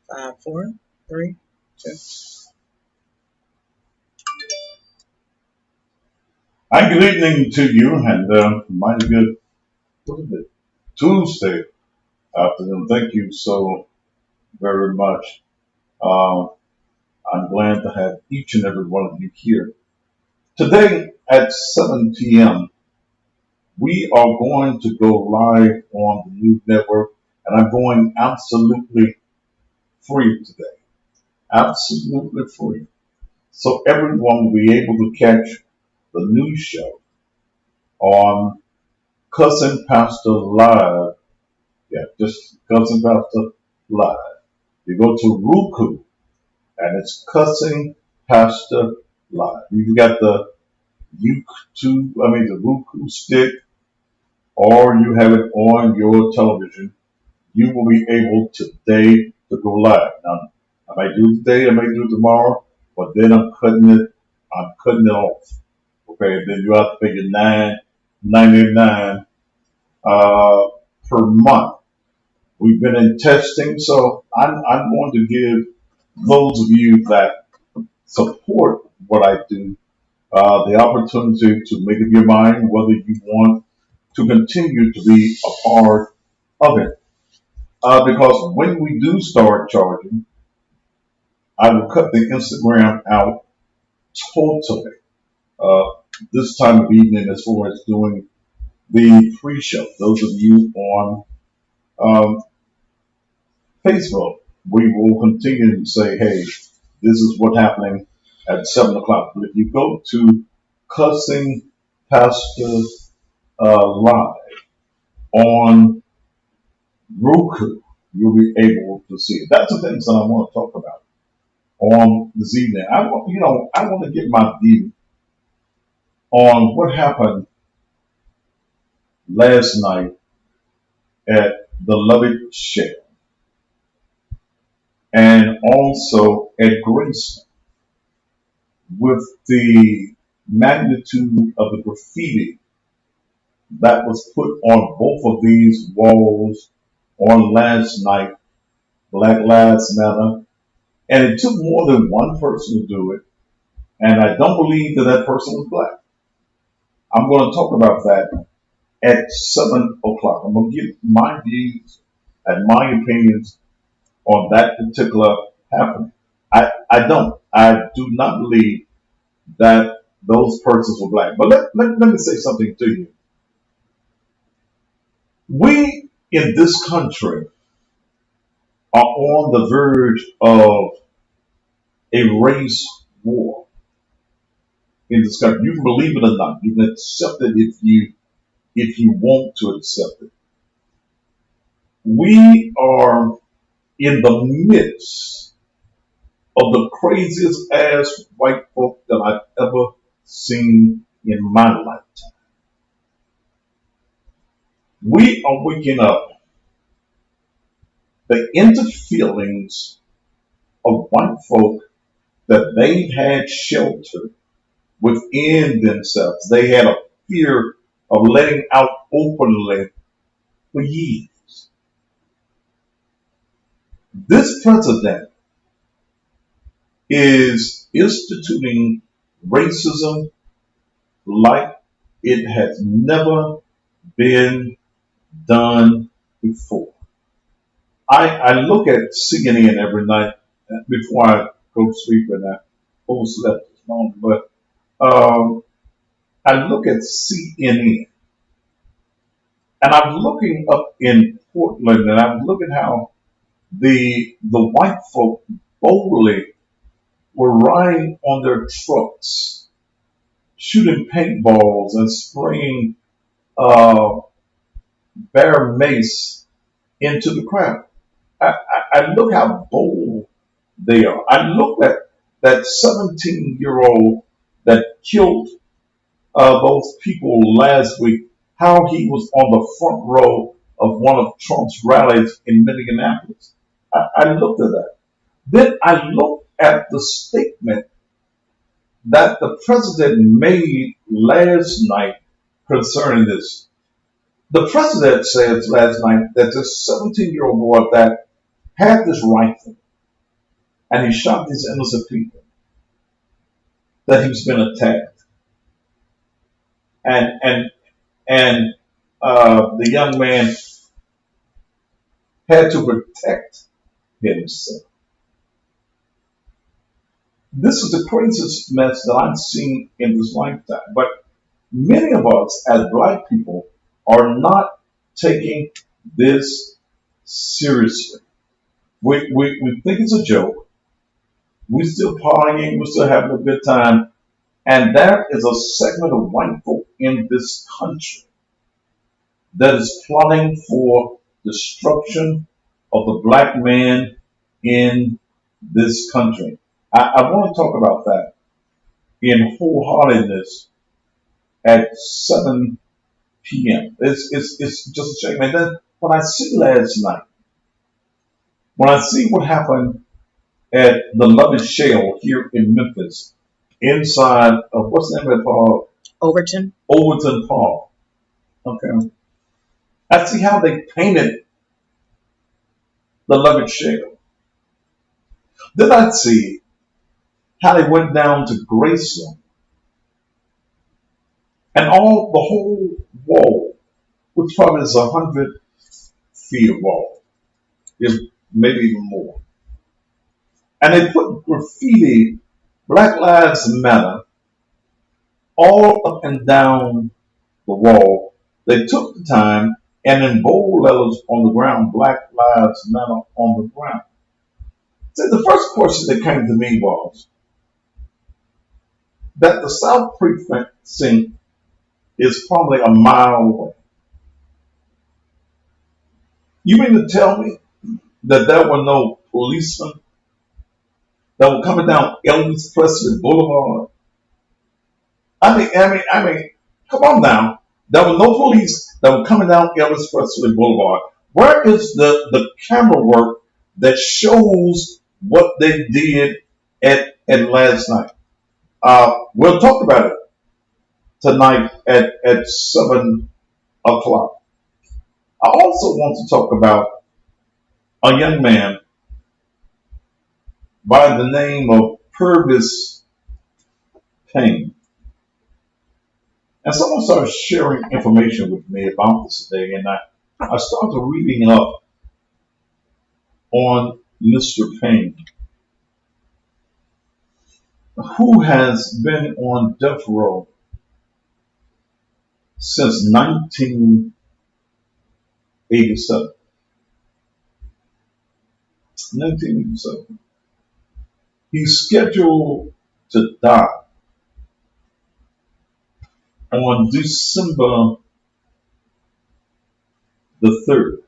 Five, four, three, two. Hi, good evening to you, and mighty good, what is it, Tuesday afternoon. Thank you so very much. Uh, I'm glad to have each and every one of you here. Today at 7 p.m., we are going to go live on the News Network, and I'm going absolutely free today. Absolutely free. So everyone will be able to catch the news show on Cussing Pastor Live. Yeah, just Cussing Pastor Live. You go to Roku, and it's Cussing Pastor Live. You've got the the Roku stick, or you have it on your television. You will be able today to go live. Now, I may do it today, I may do it tomorrow, but then I'm cutting it off. Okay, then you have to pay your $9.99 per month. We've been in testing, so I'm going to give those of you that support what I do the opportunity to make up your mind whether you want to continue to be a part of it. Because when we do start charging, I will cut the Instagram out totally uh, this time of evening as far as doing the pre-show. Those of you on um, Facebook, we will continue to say, hey, this is what's happening at 7 o'clock. But if you go to Cussing Pastor Live on Roku, you'll be able to see it. That's the things that I want to talk about on this evening. I want to give my view on what happened last night at the Lubbock Shell and also at Grace with the magnitude of the graffiti that was put on both of these walls on last night, Black Lives Matter. And it took more than one person to do it. And I don't believe that that person was black. I'm going to talk about that at 7 o'clock. I'm going to give my views and my opinions on that particular happening. I do not believe that those persons were black. But let me say something to you. We in this country are on the verge of a race war in this country. You can believe it or not. You can accept it if you want to accept it. We are in the midst of the craziest ass white folk that I've ever seen in my lifetime. We are waking up the inner feelings of white folk that they had sheltered within themselves. They had a fear of letting out openly for years. This president is instituting racism like it has never been done before. I look at CNN every night before I go to sleep, and I overslept this morning, but I look at CNN and I'm looking up in Portland and I'm looking how the white folk boldly were riding on their trucks, shooting paintballs and spraying uh, bear mace into the crowd. I look how bold they are. I look at that 17-year-old that killed those people last week, how he was on the front row of one of Trump's rallies in Minneapolis. I looked at that. Then I looked at the statement that the president made last night concerning this. The president said last night that this 17-year-old boy that had this rifle and he shot these innocent people that he's been attacked, and the young man had to protect himself. This is the craziest mess that I've seen in this lifetime. But many of us, as black people, are not taking this seriously. We think it's a joke. We're still partying. We're still having a good time. And there is a segment of white folk in this country that is plotting for destruction of the black man in this country. I want to talk about that in wholeheartedness at 7 p.m. It's just a shame. And then when I see last night, when I see what happened at the Loving Shale here in Memphis, inside of what's the name of that park? Overton Park. Okay. I see how they painted the Loving Shale. Then I see how they went down to Graceland, and all the whole wall, which probably is 100 feet of wall, is maybe even more. And they put graffiti, Black Lives Matter, all up and down the wall. They took the time and in bold letters on the ground, Black Lives Matter on the ground. So the first question that came to me was that the South Precinct is probably a mile away. You mean to tell me that there were no policemen that were coming down Elvis Presley Boulevard? I mean, come on now. There were no police that were coming down Elvis Presley Boulevard. Where is the camera work that shows what they did at last night? We'll talk about it tonight at 7 o'clock. I also want to talk about a young man by the name of Purvis Payne. And someone started sharing information with me about this today, and I started reading up on Mr. Payne, who has been on death row since 1987. 1987. He's scheduled to die on December the 3rd.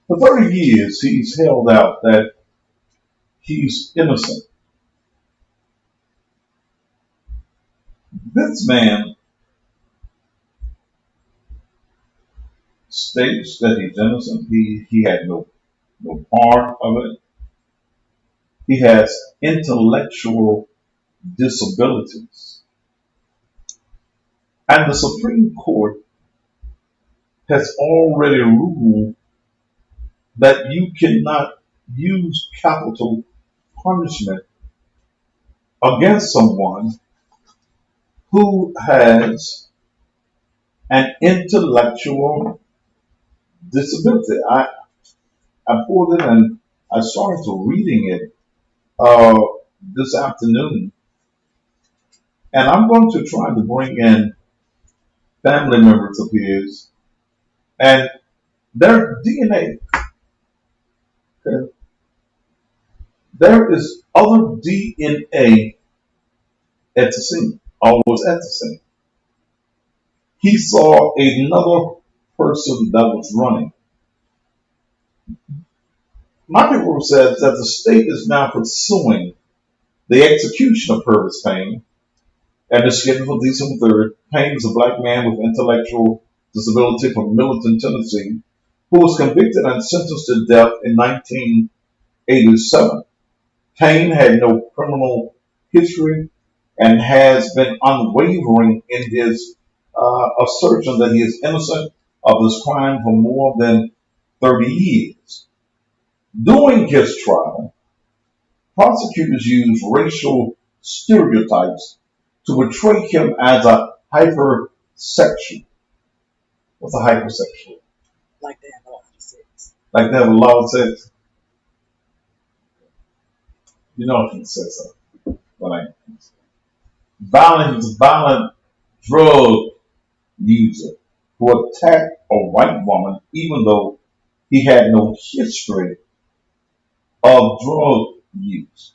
For 30 years, he's held out that he's innocent. This man states that he's innocent. He had no part of it. He has intellectual disabilities. And the Supreme Court has already ruled that you cannot use capital punishment against someone who has an intellectual disability. I pulled it and I started to reading it this afternoon, and I'm going to try to bring in family members of his and their DNA. Okay. There is other DNA at the scene, always at the scene. He saw another person that was running. My people said that the state is now pursuing the execution of Purvis Payne, and is scheduled for December 3rd. Payne is a black man with intellectual disability from Middleton, Tennessee, who was convicted and sentenced to death in 1987. Payne had no criminal history and has been unwavering in his assertion that he is innocent of this crime for more than 30 years. During his trial, Prosecutors use racial stereotypes to portray him as a hypersexual. What's a hypersexual? Like they have a lot of sex. Like they have a lot of sex. You know I can say something. But I violent drug user who attacked a white woman even though he had no history of drug use.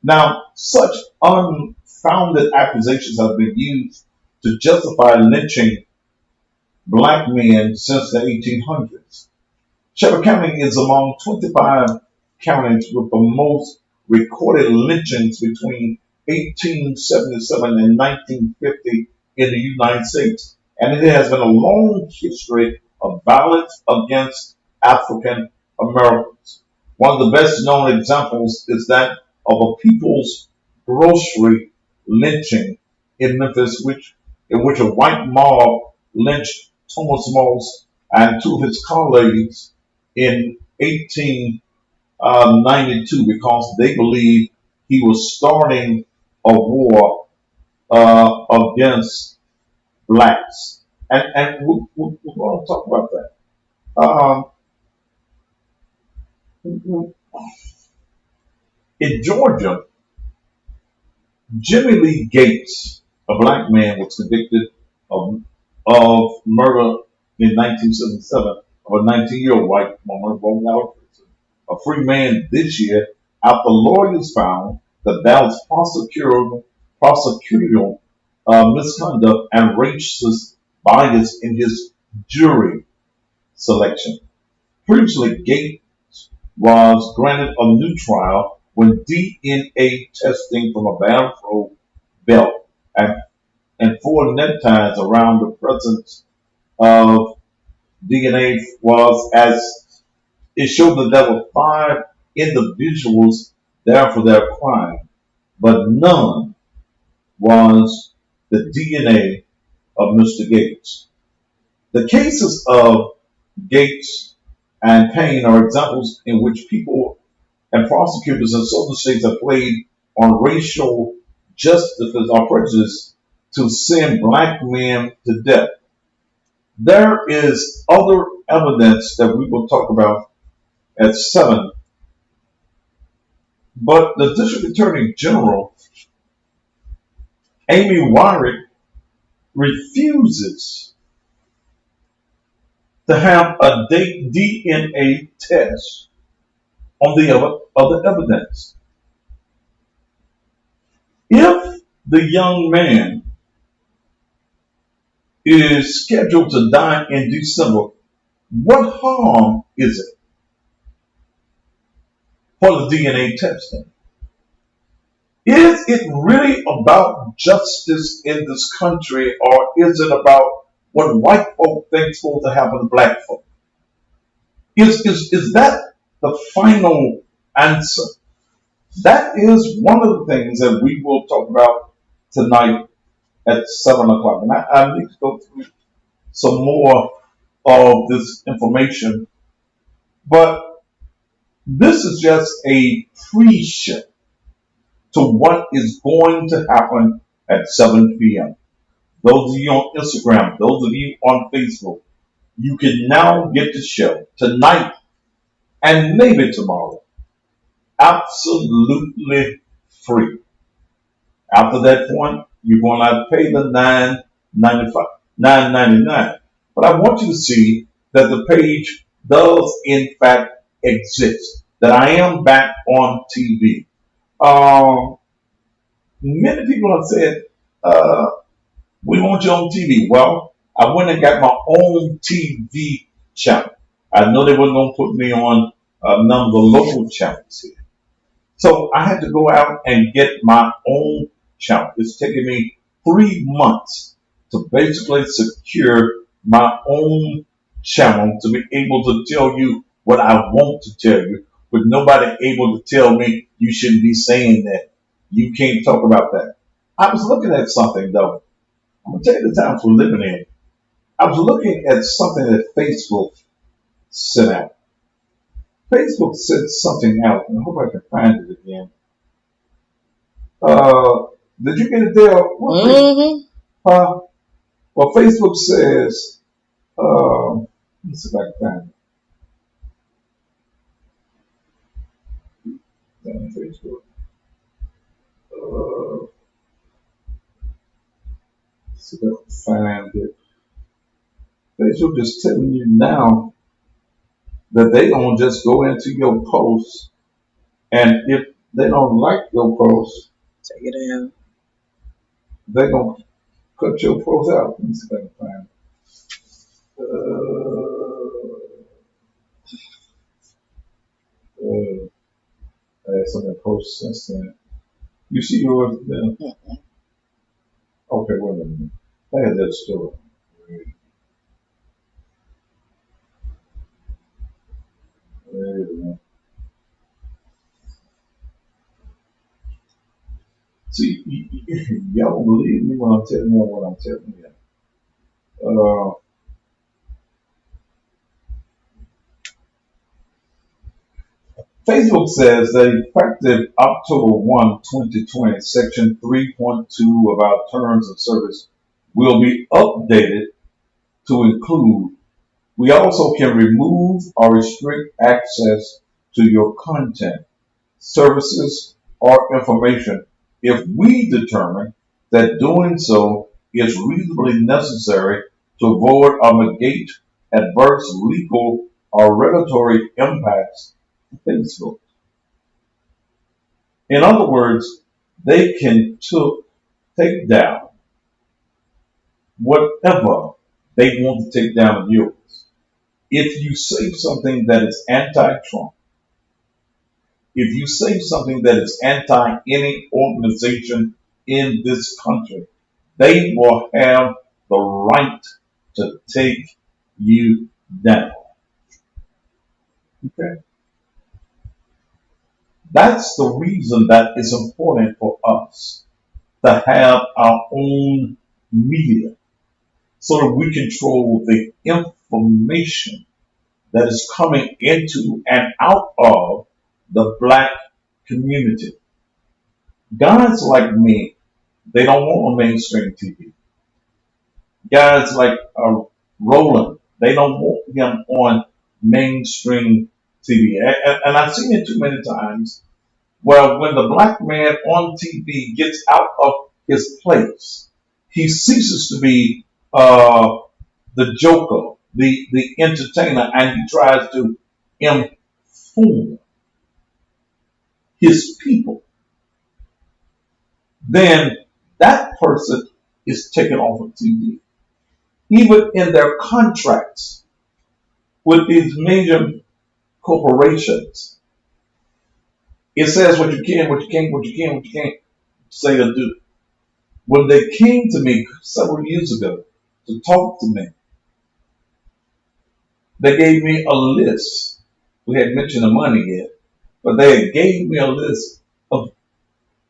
Now, such unfounded accusations have been used to justify lynching black men since the 1800s. Shelby County is among 25 counties with the most recorded lynchings between 1877 and 1950 in the United States. And it has been a long history of violence against African Americans. One of the best known examples is that of a People's Grocery lynching in Memphis, in which a white mob lynched Thomas Moss and two of his colleagues in 1892 because they believed he was starting a war against blacks. And we're going to talk about that. In Georgia, Jimmy Lee Gates, a black man, was convicted of murder in 1977 of a 19-year-old white woman, a free man this year after lawyers found that that was prosecutorial misconduct and racist bias in his jury selection. Previously, Gates was granted a new trial when DNA testing from a bathrobe belt and 4 neckties around the presence of DNA was as it showed that there were 5 individuals there for their crime, but none was the DNA of Mr. Gates. The cases of Gates and Payne are examples in which people and prosecutors in southern states have played on racial justice or prejudice to send black men to death. There is other evidence that we will talk about at 7, but the District Attorney General, Amy Wyrick, refuses to have a DNA test on the other evidence. If the young man is scheduled to die in December, what harm is it for the DNA testing? Is it really about justice in this country, or is it about what white folk think is supposed to happen to black folk? Is that the final answer? That is one of the things that we will talk about tonight at 7 o'clock. And I need to go through some more of this information, but this is just a pre-show to what is going to happen at 7 p.m. Those of you on Instagram, those of you on Facebook, you can now get the show tonight and maybe tomorrow absolutely free. After that point, you're going to have to pay the $9.99. But I want you to see that the page does in fact exist, that I am back on TV. Many people have said, we want you on TV. Well, I went and got my own TV channel. I know they weren't going to put me on none of the local channels here. So I had to go out and get my own channel. It's taken me 3 months to basically secure my own channel to be able to tell you what I want to tell you, with nobody able to tell me you shouldn't be saying that. You can't talk about that. I was looking at something though. I'm going to tell you the times we're living in. I was looking at something that Facebook sent out. Facebook sent something out, and I hope I can find it again. Did you get it there? What Facebook? Mm-hmm. Huh? Well, Facebook says, let's see if I can find it on Facebook. Let's see if I can find it. Facebook is telling you now that they don't just go into your post, and if they don't like your post, Take it down. they're gonna cut your post out. Let me see if I can find it. I had some of the posts since then. You see yours then? Okay, wait a minute. I had that story. Wait a minute. See, y'all don't believe me when I'm telling you what I'm telling you. Facebook says that effective October 1, 2020, Section 3.2 of our Terms of Service will be updated to include we also can remove or restrict access to your content, services, or information if we determine that doing so is reasonably necessary to avoid or negate adverse legal or regulatory impacts of Facebook. In other words, they can take down whatever they want to take down of yours. If you say something that is anti-Trump, if you say something that is anti any organization in this country, they will have the right to take you down. Okay? That's the reason that it's important for us to have our own media so that we control the information that is coming into and out of the black community. Guys like me, they don't want a mainstream TV. Guys like Roland, they don't want him on mainstream TV. And I've seen it too many times where when the black man on TV gets out of his place, he ceases to be the joker, the entertainer, and he tries to inform his people. Then that person is taken off of TV. Even in their contracts with these major corporations, it says what you can, what you can't, what you can, what you can't say or do. When they came to me several years ago to talk to me, they gave me a list. We hadn't mentioned the money yet, but they gave me a list of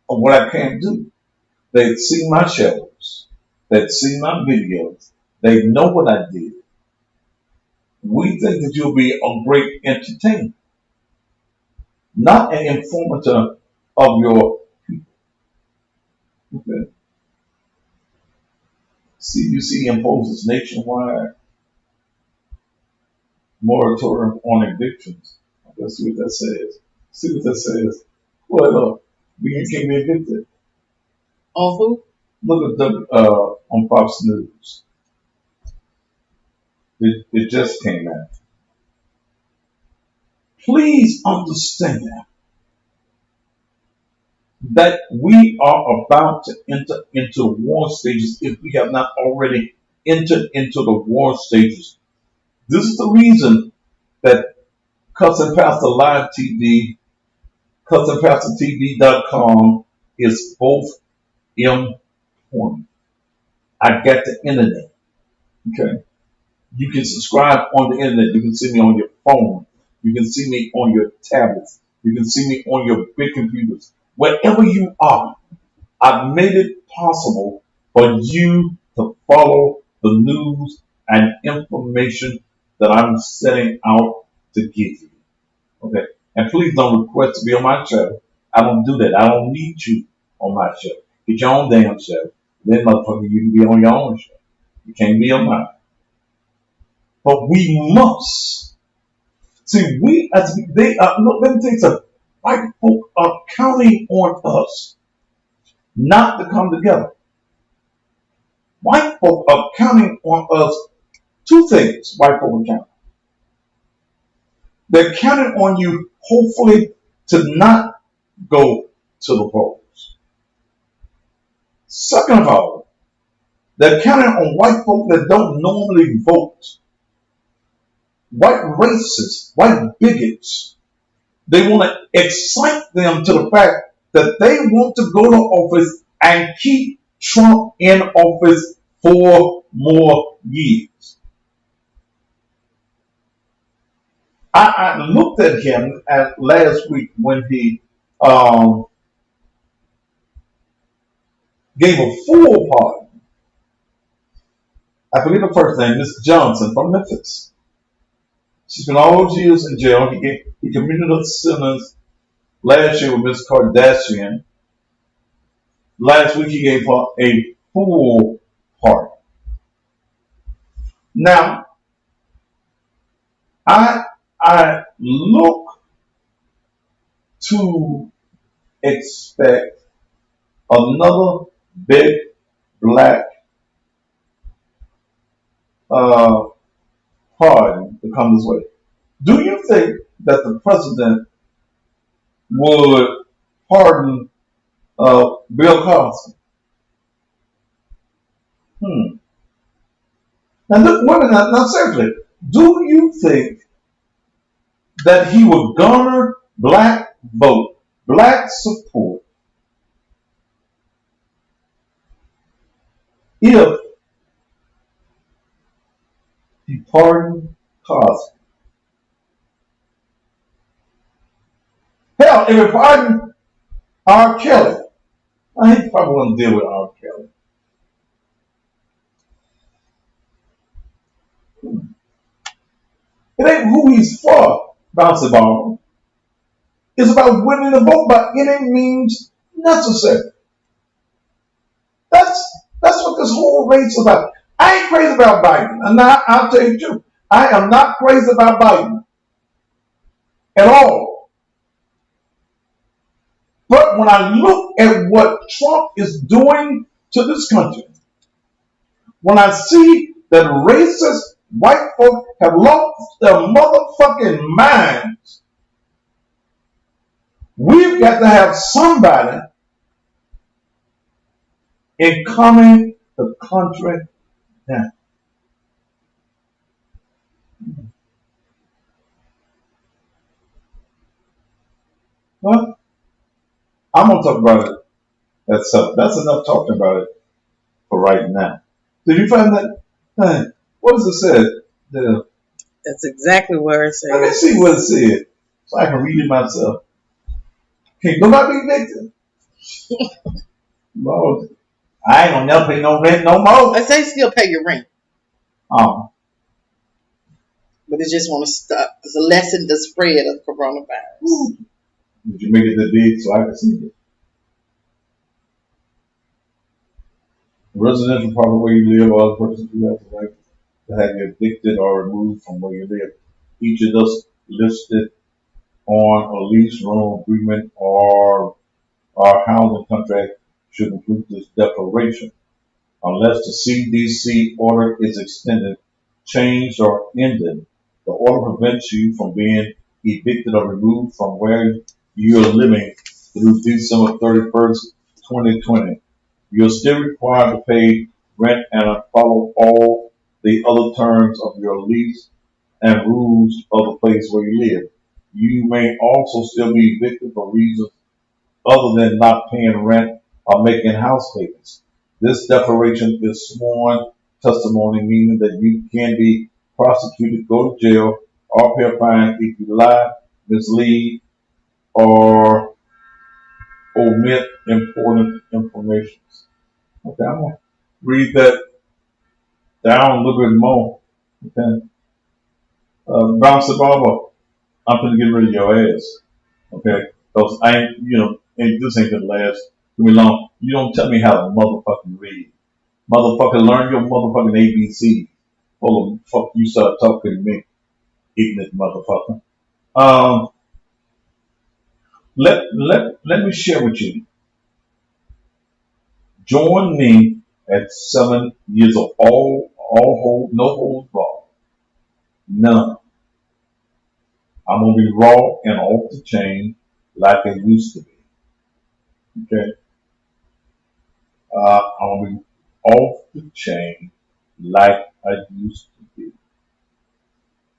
what I can't do. They'd seen my shows, they'd seen my videos, they know what I did. We think that you'll be a great entertainer, not an informator of your people. Okay. CUC imposes nationwide moratorium on evictions. Let's see what that says. See what that says. Well, you can't be evicted. On who? Look at the on Fox News. It just came out. Please understand that we are about to enter into war stages if we have not already entered into the war stages. This is the reason that Cussing Pastor Live TV, CussingPastorTV.com is both important. I got the internet. Okay. You can subscribe on the internet. You can see me on your phone. You can see me on your tablets. You can see me on your big computers. Wherever you are, I've made it possible for you to follow the news and information that I'm setting out to give you. Okay. And please don't request to be on my channel. I don't do that. I don't need you. on my show. Get your own damn show. Then, motherfucker, you can be on your own show. You can't be on mine. But we must. See, we as they are. Look, let me tell you something. White folk are counting on us not to come together. White folk are counting on us. Two things. White folk are counting. They're counting on you, hopefully, to not go to the polls. Second of all, they're counting on white folk that don't normally vote. White racists, white bigots. They want to excite them to the fact that they want to go to office and keep Trump in office 4 more years. I looked at him last week when he gave a full pardon. I forget the first name, Miss Johnson from Memphis. She's been all those years in jail. He committed a sentence last year with Miss Kardashian. Last week he gave her a full pardon. Now, I look to expect another big black pardon to come this way. Do you think that the president would pardon Bill Cosby? Now, look, women, now seriously, do you think that he would garner black vote, black support, if he pardoned Cosby? Hell, if he pardoned R. Kelly, he probably wouldn't deal with R. Kelly. It ain't who he's for, Bouncy Ball. It's about winning the vote by any means necessary. That's what this whole race is about. I ain't crazy about Biden. And now I'll tell you the truth. I am not crazy about Biden at all. But when I look at what Trump is doing to this country, when I see that racist white folk have lost their motherfucking minds, we've got to have somebody in calming the country down. Well, I'm going to talk about it. That's enough talking about it for right now. Did you find that? What does it say? That's exactly where it Let me says. see what it said so I can read it myself. Can't nobody be evicted. Lord, I ain't gonna never pay no rent no more. I say still pay your rent, Um, but it just want to stop. It's a lessen the spread of coronavirus. Did you make it that big so I can see it? Residential property where you live, or other persons who have the right to have you evicted or removed from where you live. Each of those listed on a lease, rental agreement, or housing contract should include this declaration. Unless the CDC order is extended, changed, or ended, the order prevents you from being evicted or removed from where you are living through December 31st, 2020. You're still required to pay rent and follow all the other terms of your lease and rules of the place where you live. You may also still be evicted for reasons other than not paying rent or making house payments. This declaration is sworn testimony, meaning that you can be prosecuted, go to jail, or pay a fine if you lie, mislead, or omit important information. Okay, I'm going to read that down a little bit more. Okay. Bounce the ball. I'm going to get rid of your ass. Okay. Because this ain't going to last. Give me long. You don't tell me how to motherfucking read. Motherfucker, learn your motherfucking ABC. Hold on, fuck you start talking to me, ignorant motherfucker. Um, let me share with you. Join me at 7 years old. No holds barred. None. I'm gonna be raw and off the chain like I used to be. Okay. I'm gonna be off the chain like I used to be.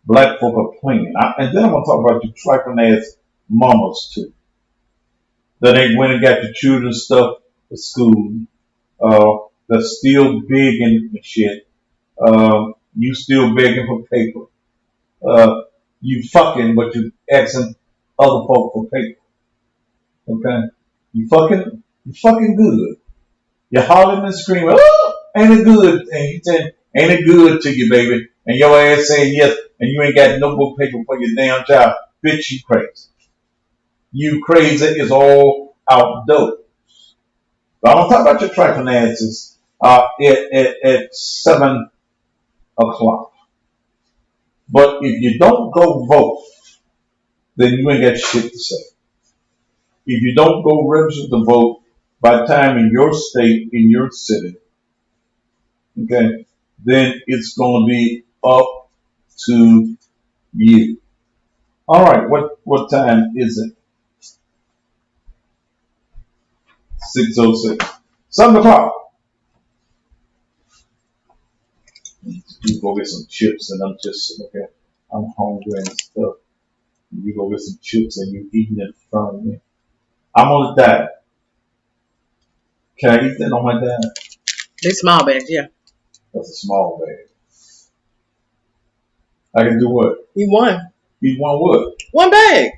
Black folk are playing. And then I'm gonna talk about you trifling ass mamas too. That ain't went and got your children's stuff at school. That's still big and shit. You still begging for paper. You fucking, but you asking other folk for paper. Okay? You fucking good. You're hollering and screaming, oh, ain't it good? And you saying, ain't it good to you, baby? And your ass saying yes, and you ain't got no more paper for your damn child. Bitch, you crazy. You crazy is all outdoors. But I'm gonna talk about your trifling asses at 7 o'clock. But if you don't go vote, then you ain't got shit to say. If you don't go register to vote by the time in your state, in your city, okay, then it's going to be up to you. All right, what time is it? 6:06. 7 o'clock. You go get some chips, and I'm just okay. I'm hungry and stuff. You go get some chips, and you eating it from me. I'm on a diet. Can I eat that on my diet? They small bags, yeah. That's a small bag. I can do what? Eat one. Eat one what? One bag.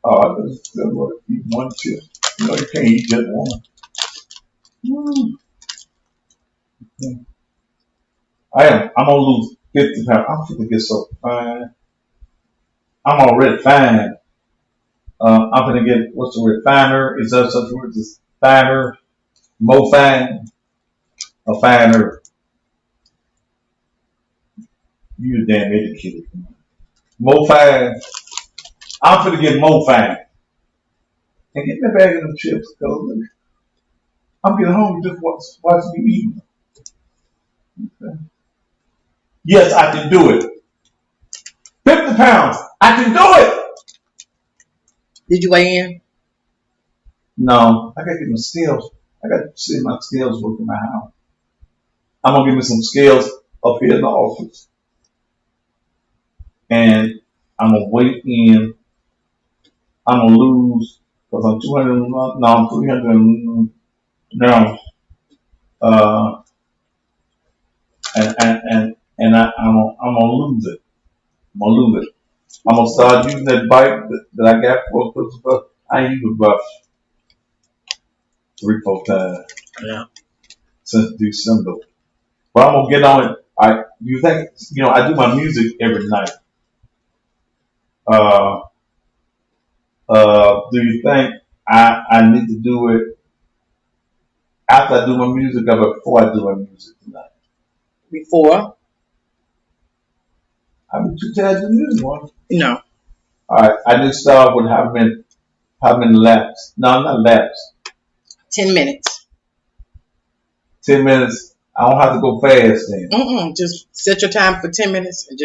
Oh, I just said what? Eat one chip. You know you can't eat just one. I'm gonna lose 50 pounds. I'm gonna get so fine. I'm already fine. I'm gonna get what's the word? Finer. Is that such a word? Just finer, more fine, a finer. You damn educated. More fine. I'm gonna get more fine. And get me a bag of them chips, cause I'm getting hungry just watching you eating. Okay. Yes, I can do it. 50 pounds. I can do it. Did you weigh in? No, I gotta get my scales. I gotta see my scales work in my house. I'm gonna give me some scales up here in the office. And I'm gonna weigh in. I'm gonna lose because I'm 200. No, I'm 300 now. Uh, I'm gonna lose it. I'm gonna lose it. I'm gonna start using that bike that I got for Christmas. I use it about 3-4 times since December. But I'm gonna get on it. You think I do my music every night. Do you think I need to do it after I do my music or before I do my music tonight? Before? I mean, too tired to do music one. No. All right, I need to start with how many laps? No, not laps. 10 minutes. 10 minutes. I don't have to go fast then. Just set your time for 10 minutes and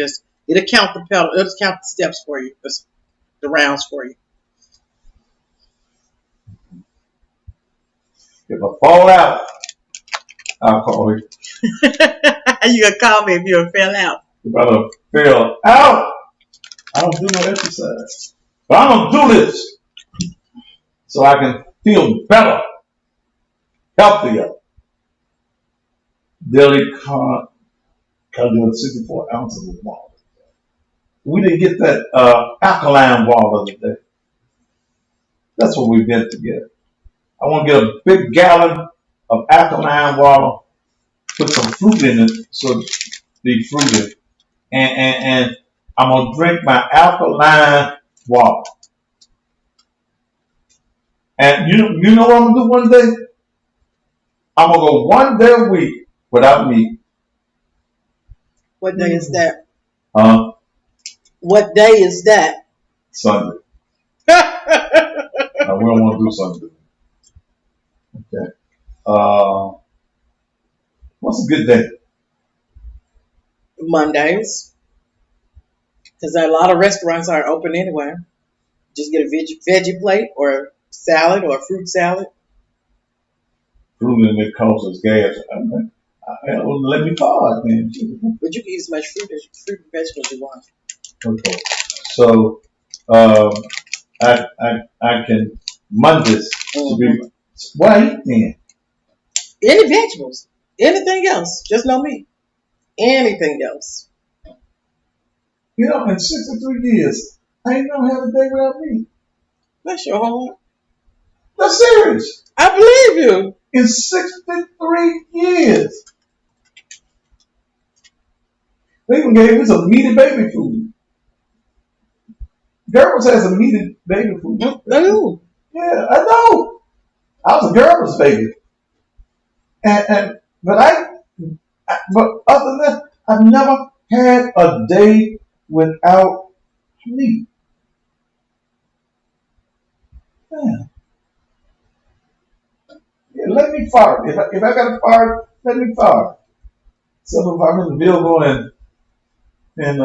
it'll count the pedal. It'll count the steps for you, the rounds for you. If I fall out, I'll call you. You gonna call me if you fell out. If I fell out, I don't do no exercise. But I'm gonna do this so I can feel better, healthier. Daily consume 64 ounces of water. We didn't get that alkaline water today. That's what we've got to get. I want to get a big gallon of alkaline water, put some fruit in it so it be fruity, and I'm gonna drink my alkaline water. And you know what I'm gonna do one day? I'm gonna go one day a week without meat. What day is that? What day is that? Sunday. We don't want to do Sunday. Okay. What's a good day? Mondays. Because a lot of restaurants aren't open anyway. Just get a veggie plate or salad or fruit salad. Fruit and it costs us gas. Let me call it then. But you can eat as much fruit and vegetables you want. Okay. So I can Mondays to be why eat then? Any vegetables. Anything else. Just no meat. Anything else. You know, in 63 years, I ain't gonna have a day without meat. That's your homework. That's serious. I believe you. In 63 years. They even gave me some meaty baby food. Gerber's has some meaty baby food. I know. Yeah, I know. I was a Gerber's baby. But other than that, I've never had a day without meat. Man. Yeah, let me fart. If I got to fart, let me fart. So if I'm in the building and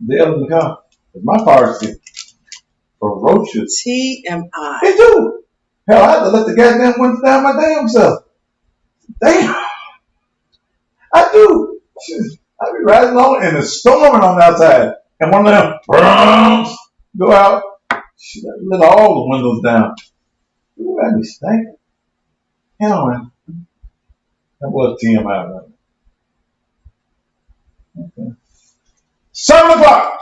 Dale in the car, my farts get ferocious. TMI. They do. Hell, I had to let the goddamn window down my damn self. Damn. I do. I be riding along and it's storming on the outside. And one of them browns go out. Shit, I let all the windows down. Ooh, that be stinking. Hell, man. That was TMI, right? Okay. 7 o'clock.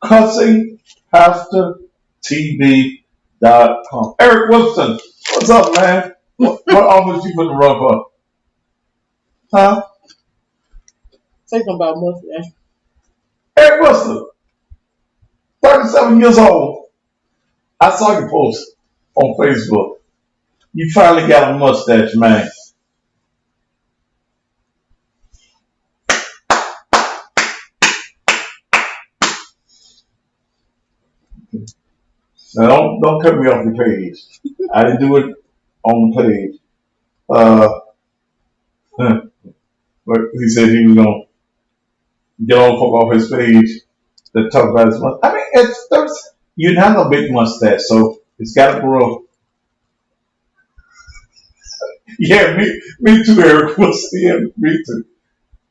Cussing Pastor TV.com. Eric Wilson, what's up, man? What office you putting the rub up? Huh? Say something about mustache. Eric Wilson, 37 years old. I saw your post on Facebook. You finally got a mustache, man. Now don't cut me off the page. I didn't do it on the page. But he said he was gonna get all folk off his page that talk about his mustache. I mean, you didn't have no big mustache, so it's got to grow. Yeah, me too, Eric. Yeah, me too.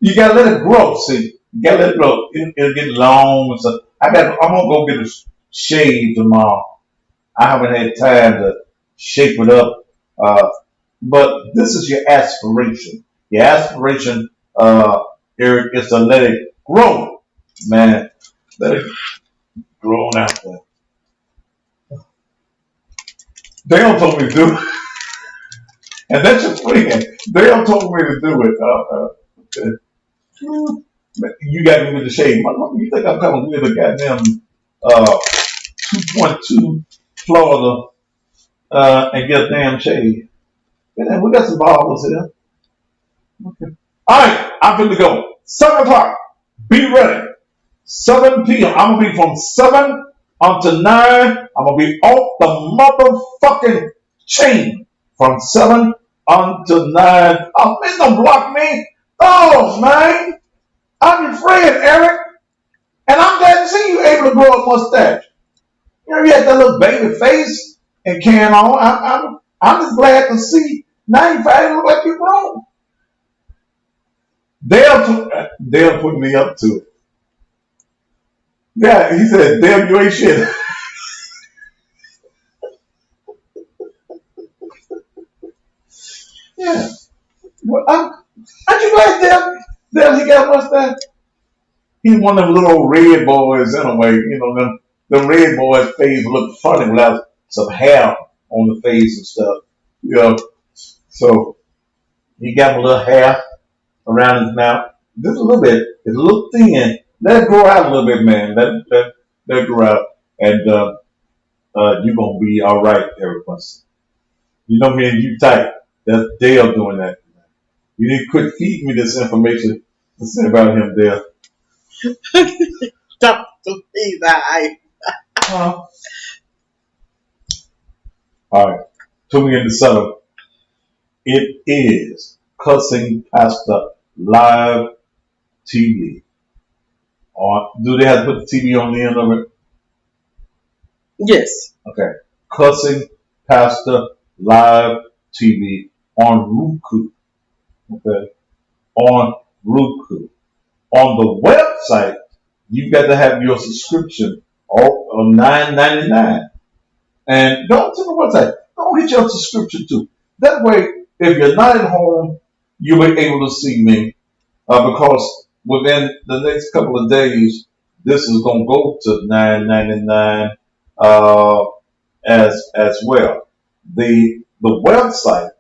You gotta let it grow. See, you gotta let it grow. It'll get long and stuff. I'm gonna go get a shave tomorrow. I haven't had time to shape it up. But this is your aspiration. Your aspiration, Eric, is to let it grow, man. Let it grow on out there. Dale told me to do it. And that's your friend. Dale told me to do it. You got me with the shade. You think I'm coming with a goddamn 2.2 Florida and get a damn shade? Yeah, we got some ballers here. Okay. All right, I'm going to go. 7 o'clock. Be ready. 7 p.m. I'm going to be from 7 until 9. I'm going to be off the motherfucking chain from 7 until 9. Oh, man, don't block me. Oh, man. I'm your friend, Eric. And I'm glad to see you able to grow a mustache. You know, you had that little baby face and carrying on. I'm just glad to see. Now you finally look like you're grown. Dale put me up to it. Yeah, he said, Dale, you ain't shit. Yeah. Well, aren't you glad Dale, he got a mustache? He's one of them little red boys anyway. You know, them red boys' face look funny without some hair on the face and stuff. You know, so he got a little hair around his mouth. Just a little bit. It's a little thin. Let it grow out a little bit, man. Let it grow out. And you're gonna be all right, Eric Bunsen. You know me and you tight. That's Dale doing that. You need to quit feeding me this information to say about him, Dale. Stop to be that. All right. Tune in to settle. It is Cussing Pastor Live TV. Do they have to put the TV on the end of it? Yes. Okay. Cussing Pastor Live TV on Roku. Okay. On Roku. On the website, you've got to have your subscription on $9.99. And go to the website. Go get your subscription too. That way, if you're not at home, you'll be able to see me. Because within the next couple of days, this is going to go to $9.99 as well. The website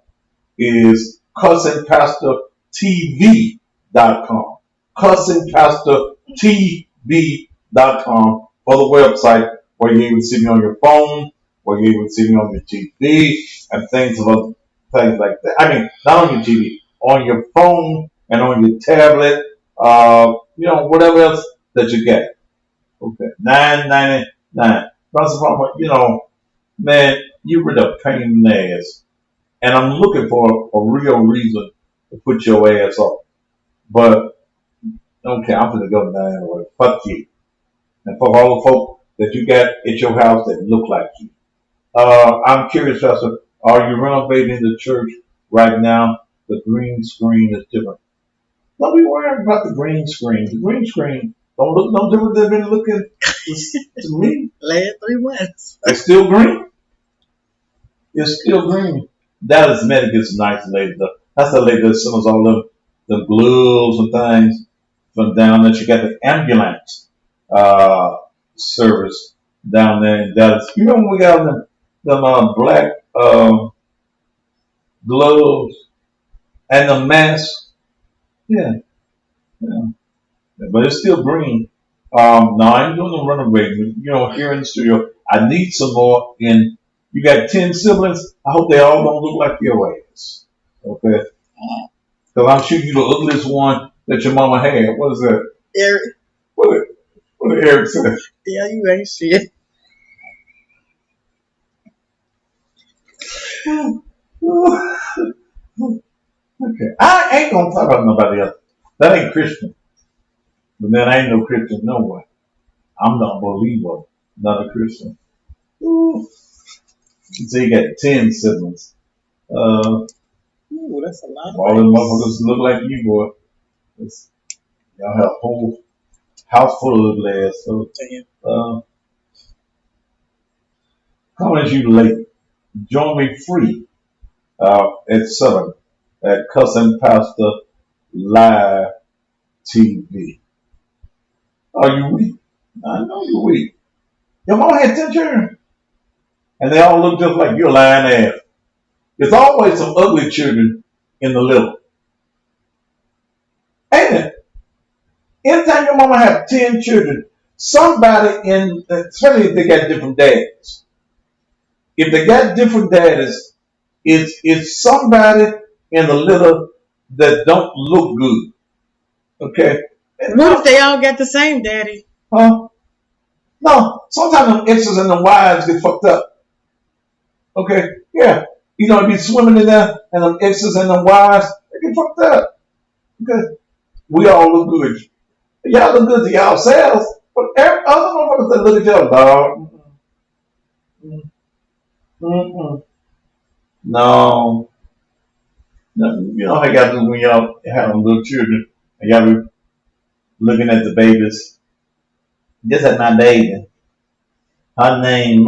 is cussingpastortv.com. Cussingpastortv.com for the website where you're able to see me on your phone, where you're able to see me on your TV, and things like that. I mean, not on your TV, on your phone and on your tablet, whatever else that you get. Okay, $9.99. Russell Palmer, man, you're rid of pain in the ass. And I'm looking for a real reason to put your ass off. But, okay, I'm going to go down anyway. Fuck you. And fuck all the folk that you got at your house that look like you. I'm curious, Pastor, are you renovating the church right now? The green screen is different. Don't be worrying about the green screen. The green screen don't look no different than been looking to me. Last 3 months. It's still green. It's still green. Dallas Medic is a nice lady. That's the lady that sells all the gloves and things from down there. She got the ambulance service down there in Dallas. You remember we got them black gloves and the mask? Yeah. But it's still green. No, I ain't doing no renovating. Here in the studio, I need some more. And you got 10 siblings. I hope they all don't look like your ass. Okay? Because I'm sure you the ugliest one that your mama had. What is that? Eric. What did Eric say? Yeah, you ain't shit. Okay. I ain't going to talk about nobody else. That ain't Christian. But then I ain't no Christian no way. I'm not a believer, not a Christian. Ooh. So you got 10 siblings. Ooh, that's a lot. All them motherfuckers look like you, boy. Y'all have a whole house full of little ass. So, coming as you late, join me free at 7 at Cussing Pastor Live TV. Are you weak? I know you're weak. Your mama had 10 children. And they all look just like your lying ass. There's always some ugly children in the little. Ain't it? Anytime your mama have 10 children, somebody especially if they got different dads. If they got different daddies, it's somebody in the little that don't look good. Okay? What if they all got the same daddy? Huh? No, sometimes them exes and the wives get fucked up. Okay? Yeah. They be swimming in there and them exes and the wives, they get fucked up. Okay? We all look good. Y'all look good to yourselves, but every other motherfuckers that look at y'all, dog. No. You know how y'all do when y'all have them little children and y'all be looking at the babies. This is my baby. Her name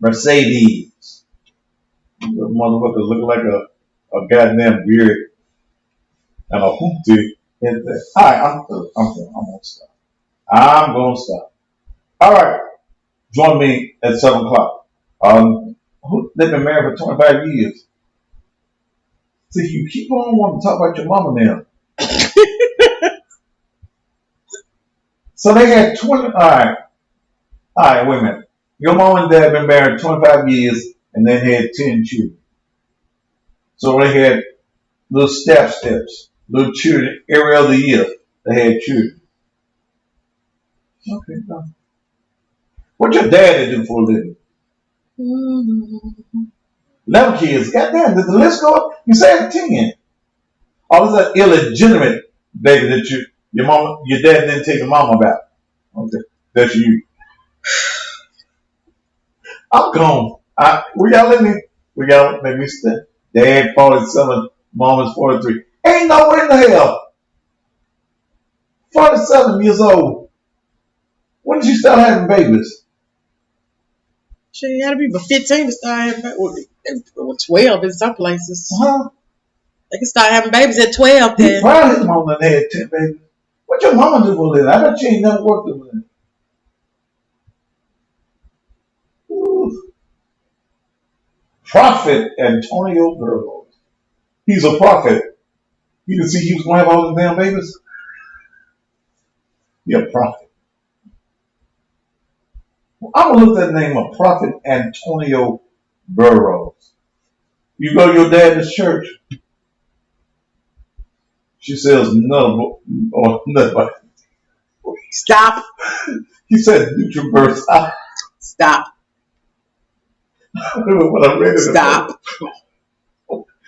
Mercedes. The motherfucker look like a goddamn beard and a hoopty. Alright, I'm gonna stop. I'm gonna stop. Alright. Join me at 7 o'clock. They've been married for 25 years. See, you keep on wanting to talk about your mama now. So they had 20. Alright. All right, wait a minute. Your mom and dad been married 25 years and they had 10 children. So they had little steps, little children every other year. They had children. Okay. What your daddy do for a living? 11 kids. Goddamn, did the list go up? You said 10. All of that illegitimate baby that your dad didn't take your mama about. Okay, that's you. I'm gone. We got let me stay. Dad 47, mama's 43. Ain't no way in the hell. 47 years old. When did you start having babies? She ain't gotta be but 15 to start having babies. Or 12 in some places. Huh? They can start having babies at 12 He then. probably his mama had 10 babies. What your mama do for a living? I bet you ain't never worked with him. Prophet Antonio Burgos. He's a prophet. You can see he was going to have all the damn babies. He's a prophet. Well, I'm going to look at that name of Prophet Antonio Burgos. You go to your dad's church. She says no or nothing. Stop. He said NutriBurst. Stop. When I read it Stop.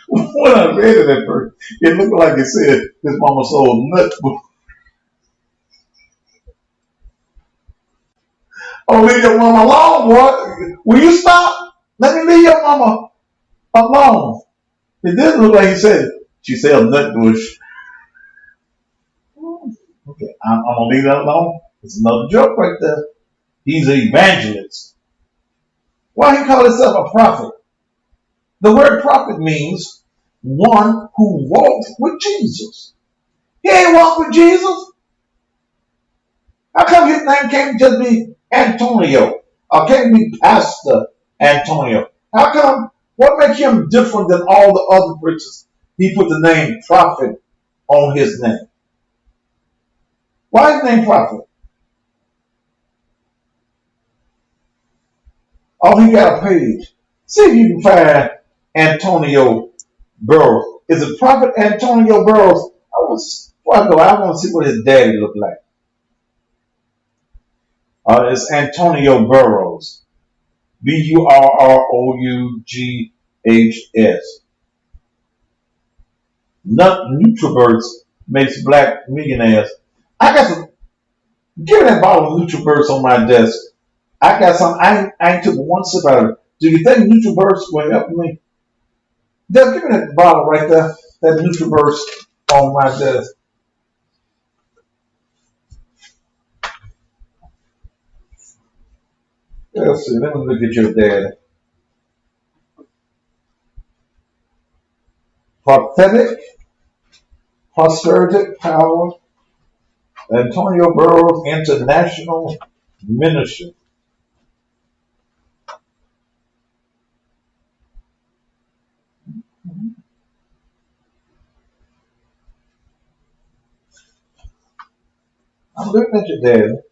When I read it at first, it looked like it said his mama sold nuts. Oh, leave your mama alone, boy. Will you stop? Let me leave your mama alone. It did look like he said she sells nut bush. Okay, I'm gonna leave that alone. It's another joke right there. He's an evangelist. Why he call himself a prophet? The word prophet means one who walked with Jesus. He ain't walked with Jesus. How come his name can't just be Antonio? Or can't be Pastor Antonio? How come? What makes him different than all the other preachers? He put the name prophet on his name. Why is his name prophet? Oh, he got a page. See if you can find Antonio Burroughs. Is it Prophet Antonio Burroughs? I want to see what his daddy looked like. It's Antonio Burroughs. Burroughs. NutriBurst makes black millionaires. I got some. Give me that bottle of NutriBurst on my desk. I got some. I ain't took one sip out of it. Do you think NutriBurst will help me? Just give me that bottle right there. That NutriBurst on my desk. Let's see. Let me look at your dad. Prophetic, prosperity, power. Antonio Burroughs International Ministry. I'm looking at your dad.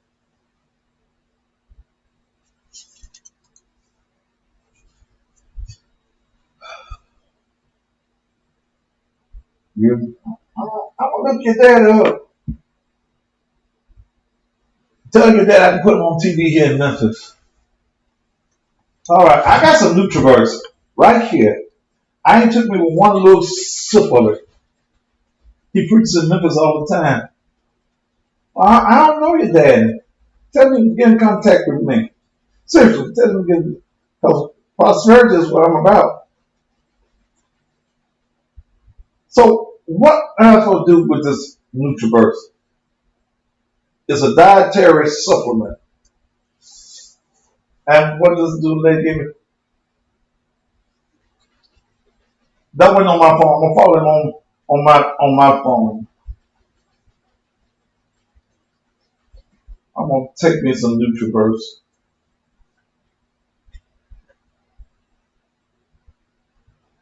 I'm gonna look your dad up. Tell your dad I can put him on TV here in Memphis. All right, I got some NutriBurst right here. I ain't took me one little sip of it. He preaches in Memphis all the time. I don't know your dad. Tell him to get in contact with me. Seriously, tell him to get, because prosperity is what I'm about. So what am I supposed to do with this NutriBurst? It's a dietary supplement. And what does it do? They give me. That went on my phone. I'm gonna follow him on my phone. I'm gonna take me some NutriBurst.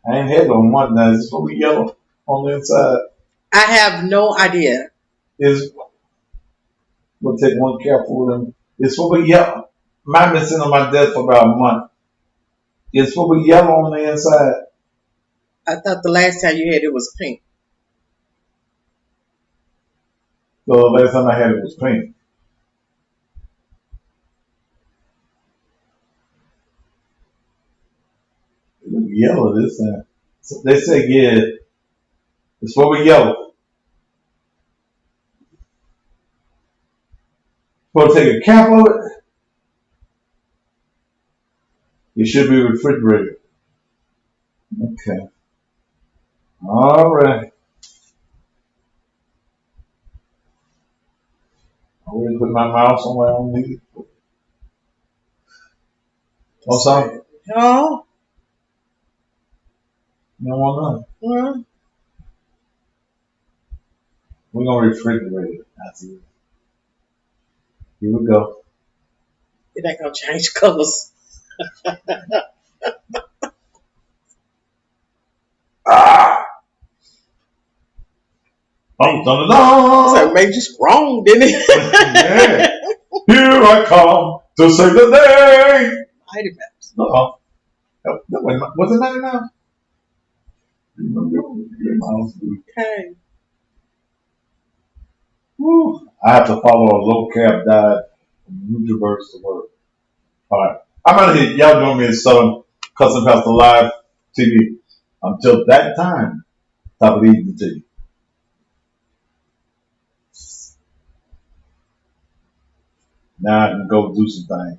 I ain't had no month now. It's gonna be yellow on the inside. I have no idea. We'll take one capful of them. It's gonna be yellow. Mine been sitting on my desk for about a month. It's supposed to be yellow on the inside. I thought the last time you had it was pink. So the last time I had it was pink. It look yellow this time. So they say, yeah, it's supposed to be yellow. Supposed to take a cap of it. It should be refrigerated. Okay. All right. I'm going to put my mouth somewhere on me. What's up? Oh, You don't want none. well, We're going to refrigerate it. That's it. Here we go. it ain't gonna change colors. Ah! Dun, dun, dun, So dun. it made you strong, didn't it? Yeah. Here I come to save the day. Mighty Mouse. Uh-oh. Was it 99? Your mouse. Okay. Woo. I have to follow a low cab dive from Universe to work. All right. I'm out of here. Y'all doing me in Southern Cussing Pastor Live TV. Until that time, top of the evening to you. Now I can go do some things.